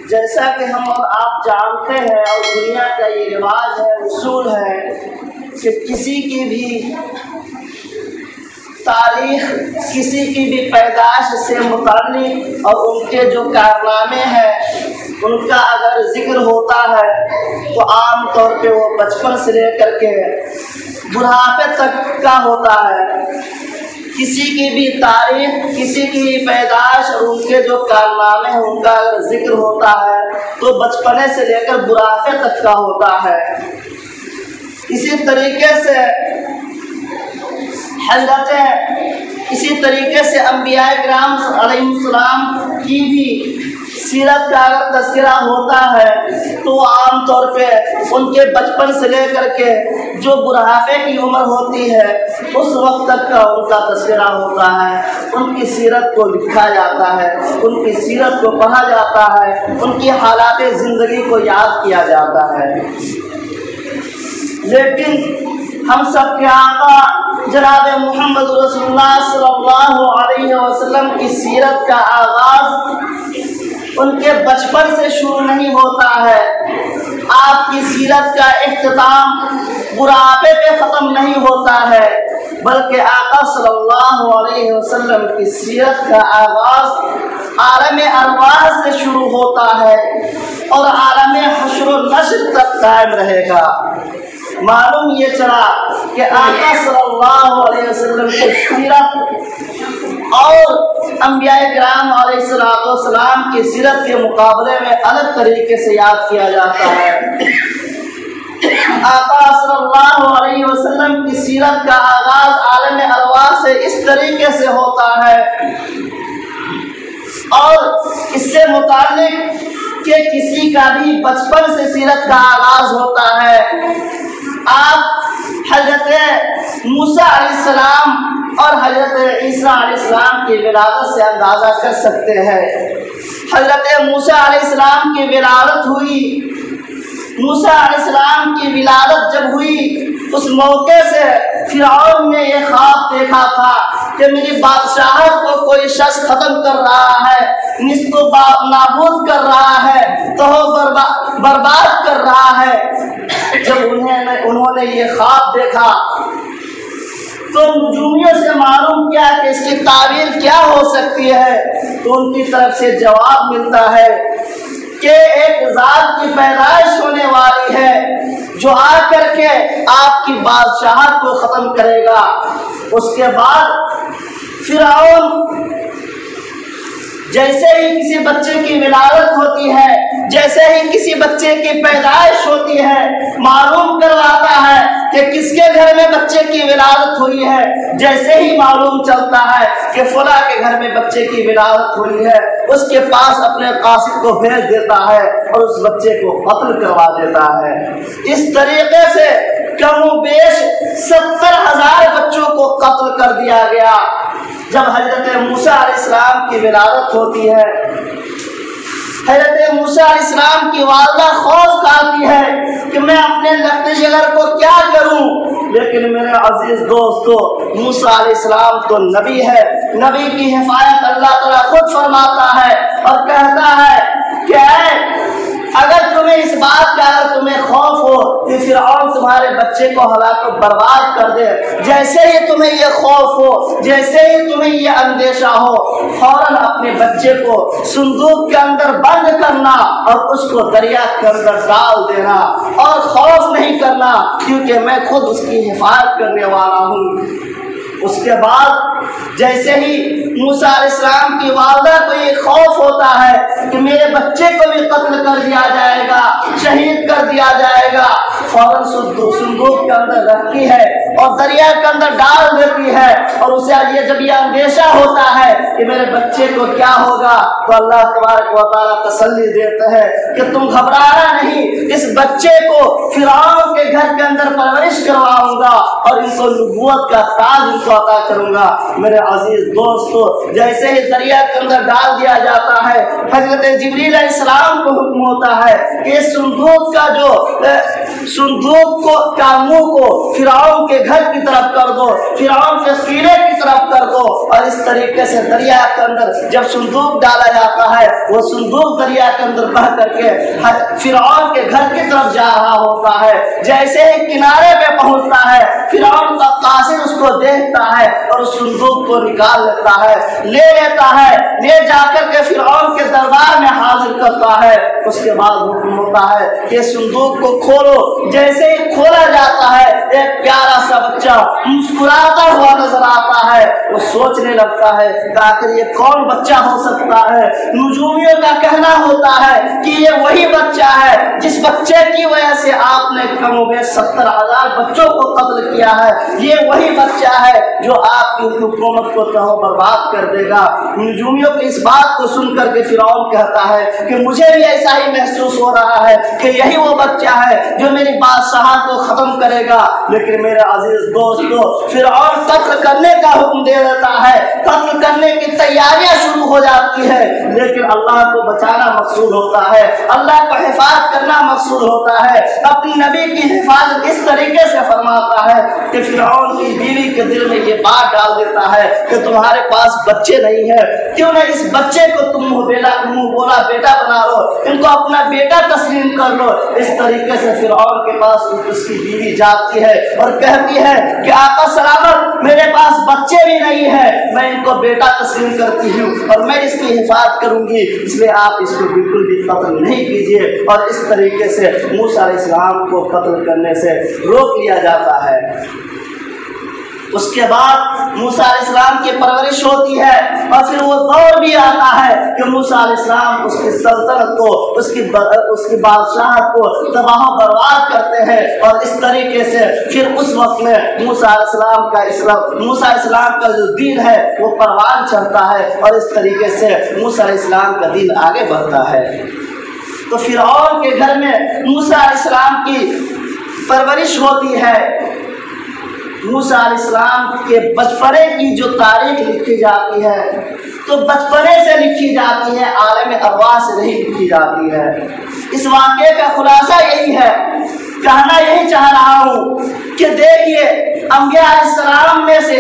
جیسا کہ ہم اور آپ جانتے ہیں اور دنیا کا یہ رواج ہے، اصول ہے کہ کسی کی بھی تاریخ، کسی کی بھی پیدائش سے متعلق اور ان کے جو کارنامے ہیں ان کا اگر ذکر ہوتا ہے تو عام طور پہ وہ بچپن سے لے کر کے بڑھاپے تک کا ہوتا ہے۔ کسی کی بھی تاریخ، کسی کی بھی پیدائش اور ان کے جو کارنامے ہیں ان کا اگر ذکر ہوتا ہے تو بچپنے سے لے کر بڑھاپے تک کا ہوتا ہے۔ اسی طریقے سے انبیاء کرام علیہ السلام کی بھی سیرت کا اگر تذکرہ ہوتا ہے تو عام طور پہ ان کے بچپن سے لے کر کے جو بڑھاپے کی عمر ہوتی ہے اس وقت تک کا ان کا تذکرہ ہوتا ہے۔ ان کی سیرت کو لکھا جاتا ہے، ان کی سیرت کو پڑھا جاتا ہے، ان کی حالات زندگی کو یاد کیا جاتا ہے۔ لیکن ہم سب کے آقا جناب محمد رسول اللہ صلی اللہ علیہ وسلم کی سیرت کا آغاز ان کے بچپن سے شروع نہیں ہوتا ہے۔ آپ کی سیرت کا اختتام بڑھاپے پہ ختم نہیں ہوتا ہے، بلکہ آقا صلی اللہ علیہ وسلم کی سیرت کا آغاز عالم ارواح سے شروع ہوتا ہے اور عالم حشر و نشر تک قائم رہے گا۔ معلوم یہ چلا کہ آقا صلی اللہ علیہ وسلم کی سیرت اور انبیاء کرام علیہ السلام کی سیرت کے مقابلے میں الگ طریقے سے یاد کیا جاتا ہے۔ آقا صلی اللہ علیہ وسلم کی سیرت کا آغاز عالم ارواح سے اس طریقے سے ہوتا ہے اور اس سے متعلق کہ کسی کا بھی بچپن سے سیرت کا آغاز ہوتا ہے۔ آپ حضرت موسیٰ علیہ السلام اور حضرت عیسیٰ علیہ السلام کی ولادت سے اندازہ کر سکتے ہیں۔ حضرت موسیٰ علیہ السلام کی ولادت ہوئی، موسیٰ علیہ السلام کی ولادت جب ہوئی اس موقع سے فرعون نے یہ خواب دیکھا تھا کہ میری بادشاہت کو کوئی شخص ختم کر رہا ہے، نصف و نابود کر رہا ہے، تو برباد کر رہا ہے۔ جب انہوں نے یہ خواب دیکھا تو نجومیوں سے معلوم کیا کہ اس کی تعبیر کیا ہو سکتی ہے، تو ان کی طرف سے جواب ملتا ہے کہ ایک ذات کی پیدائش ہونے والی ہے جو آ کر کے آپ کی بادشاہت کو ختم کرے گا۔ اس کے بعد فرعون جیسے ہی کسی بچے کی ولادت ہوتی ہے، جیسے ہی کسی بچے کی پیدائش ہوتی ہے، معلوم کرواتا ہے کہ کس کے گھر میں بچے کی ولادت ہوئی ہے۔ جیسے ہی معلوم چلتا ہے کہ فلاں کے گھر میں بچے کی ولادت ہوئی ہے، اس کے پاس اپنے قاصد کو بھیج دیتا ہے اور اس بچے کو قتل کروا دیتا ہے۔ اس طریقے سے کم و بیش 70,000 بچوں کو قتل کر دیا گیا۔ جب حضرت موسیٰ علیہ السلام کی ولادت ہوتی ہے، حضرت موسیٰ علیہ السلام کی والدہ خوف کھاتی ہے کہ میں اپنے لقت جگر کو کیا کروں، لیکن میرے عزیز دوستو موسیٰ علیہ السلام تو نبی ہے، نبی کی حفاظت اللہ تعالیٰ خود فرماتا ہے اور کہتا ہے کہ اگر تمہیں اس بات کا اگر تمہیں خوف ہو کہ فرعون تمہارے بچے کو ہلاک و برباد کر دے، جیسے ہی تمہیں یہ خوف ہو، جیسے ہی تمہیں یہ اندیشہ ہو، فوراً اپنے بچے کو صندوق کے اندر بند کرنا اور اس کو دریا کے اندر ڈال دینا اور خوف نہیں کرنا، کیونکہ میں خود اس کی حفاظت کرنے والا ہوں۔ اس کے بعد جیسے ہی موسیٰ علیہ السلام کی والدہ کو یہ خوف ہوتا ہے کہ میرے بچے کو بھی قتل کر دیا جائے گا، شہید کر دیا جائے گا، فوراً صندوق کے اندر رکھتی ہے اور دریا کے اندر ڈال دیتی ہے، اور اسے جب یہ اندیشہ ہوتا ہے کہ میرے بچے کو کیا ہوگا تو اللہ تبارک و تعالیٰ تسلی دیتا ہے کہ تم گھبرانا نہیں، اس بچے کو فرعون کے گھر کے اندر پرورش کرواؤں گا اور ان کو نبوت کا تاج ان کو عطا کروں گا۔ میرے عزیز دوستو جیسے ہی دریا کے اندر ڈال دیا جاتا ہے، حضرت جبریل علیہ السلام کو حکم ہوتا ہے کہ صندوق کا جو صندوق کا منہ کو فرعون کے گھر کی طرف کر دو، فرعون کے قلعے کی طرف کر دو، اور اس طریقے سے دریا کے اندر جب صندوق ڈالا جاتا ہے وہ صندوق دریا کے اندر بہ کر کے فرعون کے گھر کی طرف جا رہا ہوتا ہے۔ جیسے ہی کنارے پہ پہنچتا ہے فرعون کا قاصد اس کو دیکھتا ہے اور اس صندوق کو نکال لیتا ہے، لے لیتا ہے، لے جا کر کے فرعون کے دربار میں حاضر کرتا ہے۔ اس کے بعد حکم ہوتا ہے کہ صندوق کو کھولو۔ جیسے ہی کھولا جاتا ہے ایک پیارا سا بچہ مسکراتا ہوا نظر آتا ہے۔ وہ سوچنے لگتا ہے کہ آخر یہ کون بچہ ہو سکتا ہے؟ نجومیوں کا کہنا ہوتا ہے کہ یہ وہی بچہ ہے جس بچے کی وجہ سے آپ نے کم و بیش 70,000 بچوں کو قتل کیا ہے، یہ وہی بچہ ہے جو آپ کی حکومت کو تہو برباد کر دے گا۔ نجومیوں کی اس بات کو سن کر کے فرعون کہتا ہے کہ مجھے بھی ایسا ہی محسوس ہو رہا ہے کہ یہی وہ بچہ ہے جو میری بادشاہت کو ختم کرے گا۔ لیکن میرے عزیز دوستو، فرعون قتل کرنے کا حکم دے دیتا ہے، قتل کرنے کی تیاریاں شروع ہو جاتی ہے، لیکن اللہ کو بچانا مقصود ہوتا ہے، اللہ کو حفاظت کرنا مقصود ہوتا ہے۔ اپنی نبی کی حفاظت اس طریقے سے فرماتا ہے کہ فرعون کی بیوی کے دل میں یہ بات ڈال دیتا ہے کہ تمہارے پاس بچے نہیں ہے، کیوں نہ اس بچے کو تم منہ بولا بیٹا بنا لو، ان کو اپنا بیٹا تسلیم کر لو۔ اس طریقے سے فرعون کے پاس اس کی بیوی جاتی ہے اور کہتی ہے کہ آقا سلامت، میرے پاس بچے بھی نہیں ہے، میں ان کو بیٹا تسلیم کرتی ہوں اور میں اس کی حفاظت کروں گی، اس لیے آپ اس کو بالکل بھی قتل نہیں کیجیے۔ اور اس طریقے سے موسیٰ علیہ السلام کو قتل کرنے سے روک لیا جاتا ہے۔ اس کے بعد موسیٰ علیہ السلام کی پرورش ہوتی ہے اور پھر وہ دور بھی آتا ہے کہ موسیٰ علیہ السلام اس کی سلطنت کو، اس کی بادشاہت کو تباہ و برباد کرتے ہیں، اور اس طریقے سے پھر اس وقت میں موسیٰ علیہ السلام کا جو دین ہے وہ پروان چڑھتا ہے، اور اس طریقے سے موسیٰ علیہ السلام کا دین آگے بڑھتا ہے۔ تو فرعون کے گھر میں موسیٰ علیہ السلام کی پرورش ہوتی ہے۔ موسیٰ علیہ السلام کے بچپنے کی جو تاریخ لکھی جاتی ہے تو بچپنے سے لکھی جاتی ہے، عالم ارواح سے نہیں لکھی جاتی ہے۔ اس واقعے کا خلاصہ یہی ہے، کہنا یہی چاہ رہا ہوں کہ دیکھیے انبیاء علیہ السلام میں سے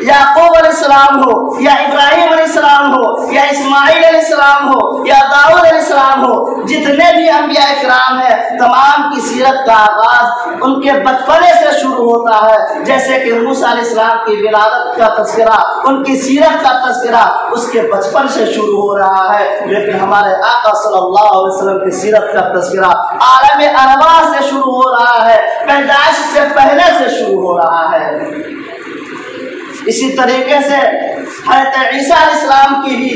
یعقوب علیہ السلام ہو یا ابراہیم علیہ السلام ہو یا اسماعیل علیہ السلام ہو یا داؤد علیہ السلام ہو، جتنے بھی انبیاء کرام ہیں تمام کی سیرت کا آغاز ان کے بچپنے سے شروع ہوتا ہے۔ جیسے کہ موسیٰ علیہ السلام کی ولادت کا تذکرہ، ان کی سیرت کا تذکرہ اس کے بچپن سے شروع ہو رہا ہے، لیکن ہمارے آقا صلی اللہ علیہ وسلم کی سیرت کا تذکرہ عالم ارواح سے شروع ہو رہا ہے، پیدائش سے پہلے سے شروع ہو رہا ہے۔ اسی طریقے سے حضرت عیسیٰ علیہ السلام کی بھی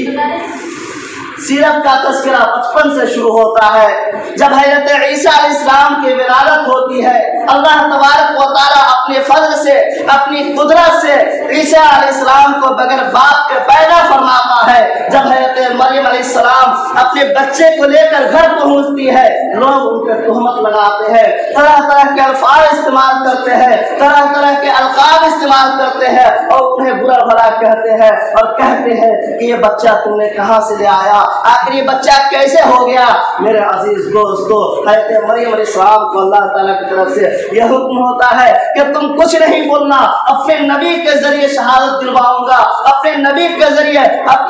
سیرت کا تذکرہ بچپن سے شروع ہوتا ہے۔ جب حضرت عیسیٰ علیہ السلام کی ولادت ہوتی ہے، اللہ تبارک و تعالیٰ اپنے فضل سے، اپنی قدرت سے عیسیٰ علیہ السلام کو بغیر باپ کے پیدا فرماتا ہے۔ جب حضرت مریم علیہ السلام اپنے بچے کو لے کر گھر پہنچتی ہے، لوگ ان پہ تہمت لگاتے ہیں، طرح طرح کے الفاظ استعمال کرتے ہیں، طرح طرح کے القاب استعمال کرتے ہیں اور انہیں برا بھلا کہتے ہیں اور کہتے ہیں کہ یہ بچہ تم نے کہاں سے لے آیا، آخر یہ بچہ کیسے ہو گیا؟ میرے عزیز دوستو، حضرت مریم علیہ السلام کو اللہ تعالیٰ کی طرف سے یہ حکم ہوتا ہے کہ تم کچھ نہیں بولنا، اپنے نبی کے ذریعے شہادت دلواؤں گا، اپنے نبی کے ذریعے اب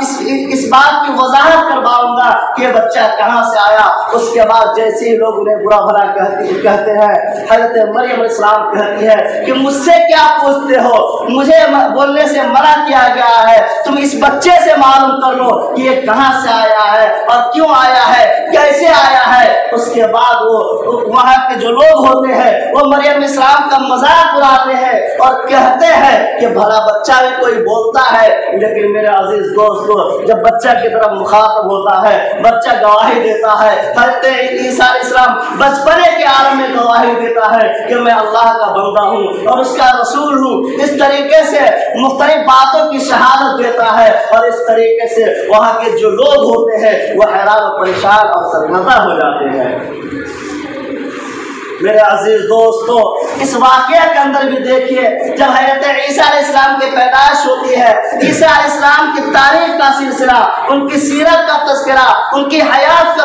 اس بات کی وضاحت کرواؤں گا کہ یہ بچہ کہاں سے آیا۔ اس کے بعد جیسے ہی لوگ انہیں برا بھلا کہتے ہیں، حضرت مریم علیہ السلام کہتی ہے کہ مجھ سے کیا پوچھتے ہو، مجھے بولنے سے منع کیا گیا ہے، تم اس بچے سے معلوم کر لو کہ یہ کہاں سے آیا ہے اور کیوں آیا ہے، کیسے آیا ہے۔ اس کے بعد وہ وہاں کے جو لوگ ہوتے ہیں وہ مریم علیہ السلام کا مذاق اڑاتے ہیں اور کہتے ہیں کہ بھلا بچہ بھی کوئی بولتا ہے، لیکن میرے عزیز دوستو جب بچہ کی طرف مخاطب ہوتا ہے، بچہ گواہی دیتا ہے، حضرت عیسیٰ علیہ السلام بچپنے کے عالم میں گواہی دیتا ہے کہ میں اللہ کا بندہ ہوں اور اس کا رسول ہوں۔ اس طریقے سے مختلف باتوں کی شہادت دیتا ہے اور اس طریقے سے وہاں کے جو لوگ ہوتے ہیں وہ حیران و پریشان اور سرگردہ ہو جاتے ہیں۔ میرے عزیز دوستو اس واقعہ کے اندر بھی دیکھیے، جب حضرت عیسیٰ علیہ السلام کی پیدائش ہوتی ہے، عیسیٰ علیہ السلام کی تاریخ کا سلسلہ، ان کی سیرت کا تذکرہ، ان کی حیات کا